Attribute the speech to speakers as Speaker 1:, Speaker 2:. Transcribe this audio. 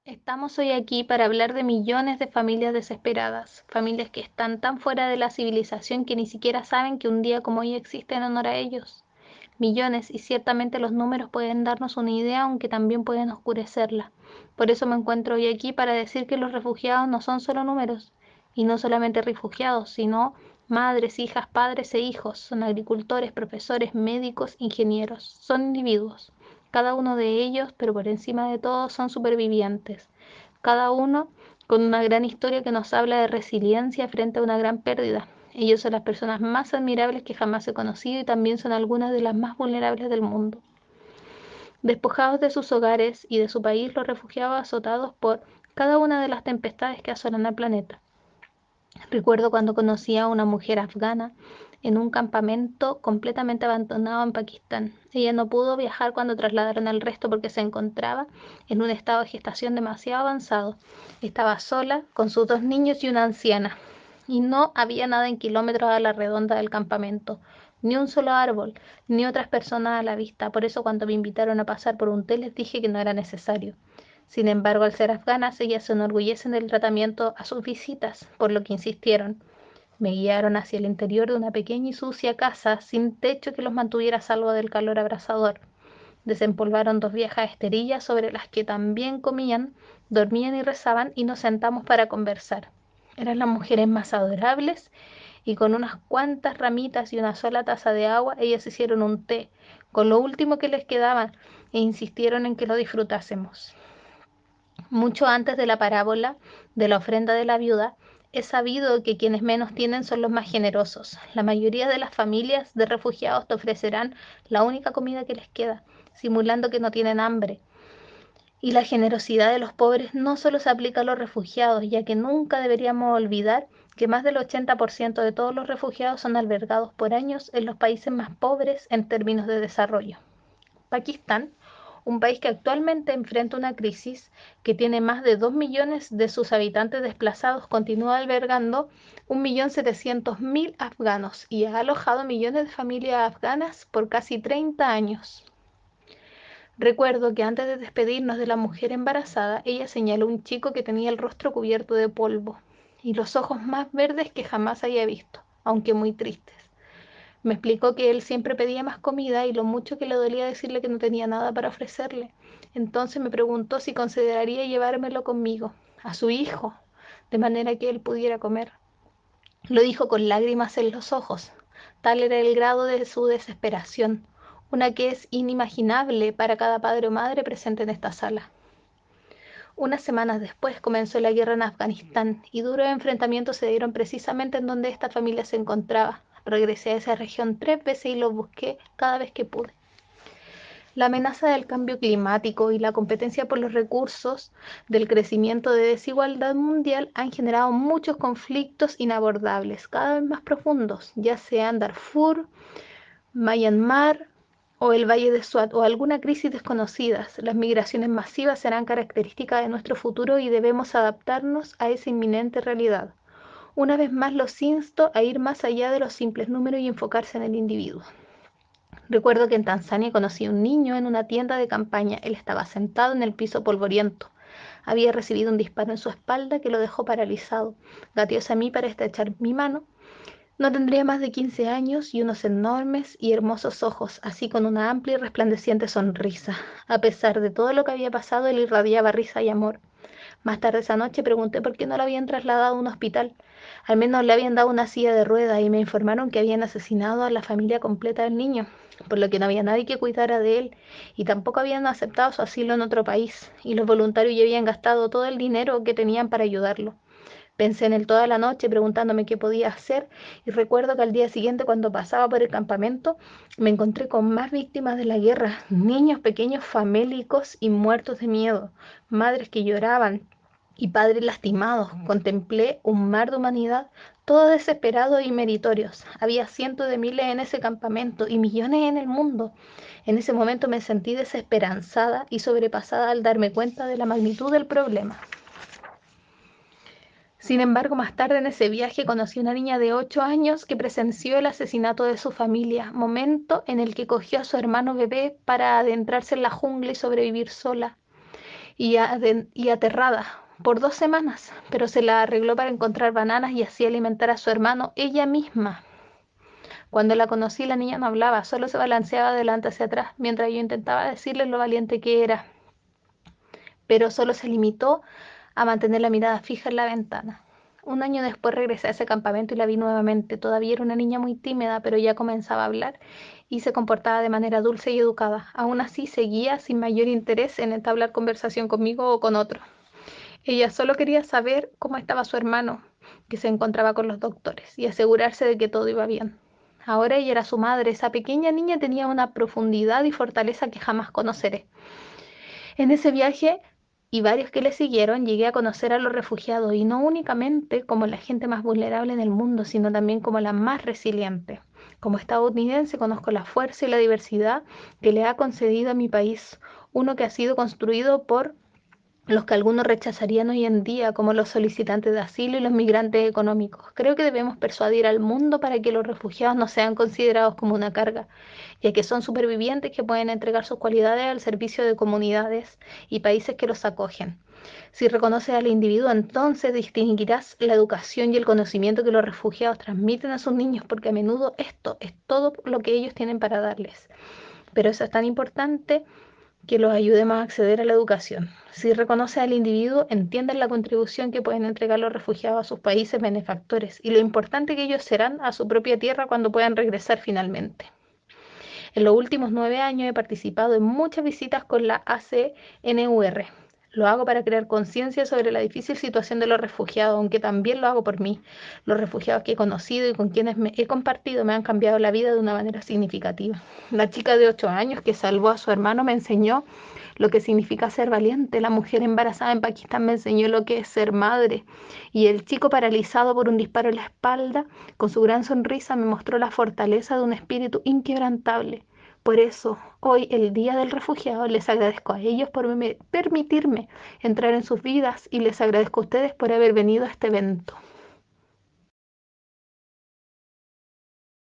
Speaker 1: Estamos hoy aquí para hablar de millones de familias desesperadas, familias que están tan fuera de la civilización que ni siquiera saben que un día como hoy existe en honor a ellos. Millones, y ciertamente los números pueden darnos una idea, aunque también pueden oscurecerla. Por eso me encuentro hoy aquí para decir que los refugiados no son solo números, y no solamente refugiados, sino madres, hijas, padres e hijos, son agricultores, profesores, médicos, ingenieros, son individuos. Cada uno de ellos, pero por encima de todo, son supervivientes. Cada uno con una gran historia que nos habla de resiliencia frente a una gran pérdida. Ellos son las personas más admirables que jamás he conocido y también son algunas de las más vulnerables del mundo. Despojados de sus hogares y de su país, los refugiados azotados por cada una de las tempestades que asolan al planeta. Recuerdo cuando conocí a una mujer afgana en un campamento completamente abandonado en Pakistán. Ella no pudo viajar cuando trasladaron al resto porque se encontraba en un estado de gestación demasiado avanzado. Estaba sola con sus dos niños y una anciana. Y no había nada en kilómetros a la redonda del campamento, ni un solo árbol, ni otras personas a la vista. Por eso cuando me invitaron a pasar por un té les dije que no era necesario. Sin embargo, al ser afganas, ellas se enorgullecen del tratamiento a sus visitas, por lo que insistieron. Me guiaron hacia el interior de una pequeña y sucia casa sin techo que los mantuviera a salvo del calor abrasador. Desempolvaron dos viejas esterillas sobre las que también comían, dormían y rezaban y nos sentamos para conversar. Eran las mujeres más adorables y con unas cuantas ramitas y una sola taza de agua, ellas hicieron un té, con lo último que les quedaba, e insistieron en que lo disfrutásemos. Mucho antes de la parábola de la ofrenda de la viuda, es sabido que quienes menos tienen son los más generosos. La mayoría de las familias de refugiados te ofrecerán la única comida que les queda, simulando que no tienen hambre. Y la generosidad de los pobres no solo se aplica a los refugiados, ya que nunca deberíamos olvidar que más del 80% de todos los refugiados son albergados por años en los países más pobres en términos de desarrollo. Pakistán, un país que actualmente enfrenta una crisis que tiene más de 2 millones de sus habitantes desplazados, continúa albergando 1.700.000 afganos y ha alojado millones de familias afganas por casi 30 años. Recuerdo que antes de despedirnos de la mujer embarazada, ella señaló un chico que tenía el rostro cubierto de polvo y los ojos más verdes que jamás había visto, aunque muy tristes. Me explicó que él siempre pedía más comida y lo mucho que le dolía decirle que no tenía nada para ofrecerle. Entonces me preguntó si consideraría llevármelo conmigo, a su hijo, de manera que él pudiera comer. Lo dijo con lágrimas en los ojos. Tal era el grado de su desesperación, una que es inimaginable para cada padre o madre presente en esta sala. Unas semanas después comenzó la guerra en Afganistán y duros enfrentamientos se dieron precisamente en donde esta familia se encontraba. Regresé a esa región 3 veces y lo busqué cada vez que pude. La amenaza del cambio climático y la competencia por los recursos del crecimiento de desigualdad mundial han generado muchos conflictos inabordables, cada vez más profundos, ya sean Darfur, Myanmar o el Valle de Suat o alguna crisis desconocida. Las migraciones masivas serán características de nuestro futuro y debemos adaptarnos a esa inminente realidad. Una vez más los insto a ir más allá de los simples números y enfocarse en el individuo. Recuerdo que en Tanzania conocí a un niño en una tienda de campaña. Él estaba sentado en el piso polvoriento. Había recibido un disparo en su espalda que lo dejó paralizado. Gateó hacia mí para estrechar mi mano. No tendría más de 15 años y unos enormes y hermosos ojos, así con una amplia y resplandeciente sonrisa. A pesar de todo lo que había pasado, él irradiaba risa y amor. Más tarde esa noche pregunté por qué no lo habían trasladado a un hospital. Al menos le habían dado una silla de ruedas y me informaron que habían asesinado a la familia completa del niño, por lo que no había nadie que cuidara de él y tampoco habían aceptado su asilo en otro país y los voluntarios ya habían gastado todo el dinero que tenían para ayudarlo. Pensé en él toda la noche preguntándome qué podía hacer y recuerdo que al día siguiente cuando pasaba por el campamento me encontré con más víctimas de la guerra, niños pequeños famélicos y muertos de miedo, madres que lloraban y padres lastimados. Contemplé un mar de humanidad, todos desesperados y meritorios. Había cientos de miles en ese campamento y millones en el mundo. En ese momento me sentí desesperanzada y sobrepasada al darme cuenta de la magnitud del problema. Sin embargo, más tarde en ese viaje conocí a una niña de 8 años que presenció el asesinato de su familia, momento en el que cogió a su hermano bebé para adentrarse en la jungla y sobrevivir sola. y aterrada por 2 semanas, pero se la arregló para encontrar bananas y así alimentar a su hermano ella misma. Cuando la conocí, la niña no hablaba, solo se balanceaba de adelante hacia atrás, mientras yo intentaba decirle lo valiente que era, pero solo se limitó a mantener la mirada fija en la ventana. Un año después regresé a ese campamento y la vi nuevamente. Todavía era una niña muy tímida, pero ya comenzaba a hablar y se comportaba de manera dulce y educada. Aún así, seguía sin mayor interés en entablar conversación conmigo o con otro. Ella solo quería saber cómo estaba su hermano, que se encontraba con los doctores, y asegurarse de que todo iba bien. Ahora ella era su madre. Esa pequeña niña tenía una profundidad y fortaleza que jamás conoceré. En ese viaje y varios que le siguieron, llegué a conocer a los refugiados y no únicamente como la gente más vulnerable en el mundo, sino también como la más resiliente. Como estadounidense conozco la fuerza y la diversidad que le ha concedido a mi país, uno que ha sido construido por los que algunos rechazarían hoy en día, como los solicitantes de asilo y los migrantes económicos. Creo que debemos persuadir al mundo para que los refugiados no sean considerados como una carga, ya que son supervivientes que pueden entregar sus cualidades al servicio de comunidades y países que los acogen. Si reconoces al individuo, entonces distinguirás la educación y el conocimiento que los refugiados transmiten a sus niños, porque a menudo esto es todo lo que ellos tienen para darles. Pero eso es tan importante que los ayudemos a acceder a la educación. Si reconoce al individuo, entienden la contribución que pueden entregar los refugiados a sus países benefactores y lo importante que ellos serán a su propia tierra cuando puedan regresar finalmente. En los últimos 9 años he participado en muchas visitas con la ACNUR. Lo hago para crear conciencia sobre la difícil situación de los refugiados, aunque también lo hago por mí. Los refugiados que he conocido y con quienes me he compartido me han cambiado la vida de una manera significativa. La chica de 8 años que salvó a su hermano me enseñó lo que significa ser valiente. La mujer embarazada en Pakistán me enseñó lo que es ser madre. Y el chico paralizado por un disparo en la espalda, con su gran sonrisa, me mostró la fortaleza de un espíritu inquebrantable. Por eso, hoy, el Día del Refugiado, les agradezco a ellos por permitirme entrar en sus vidas y les agradezco a ustedes por haber venido a este evento.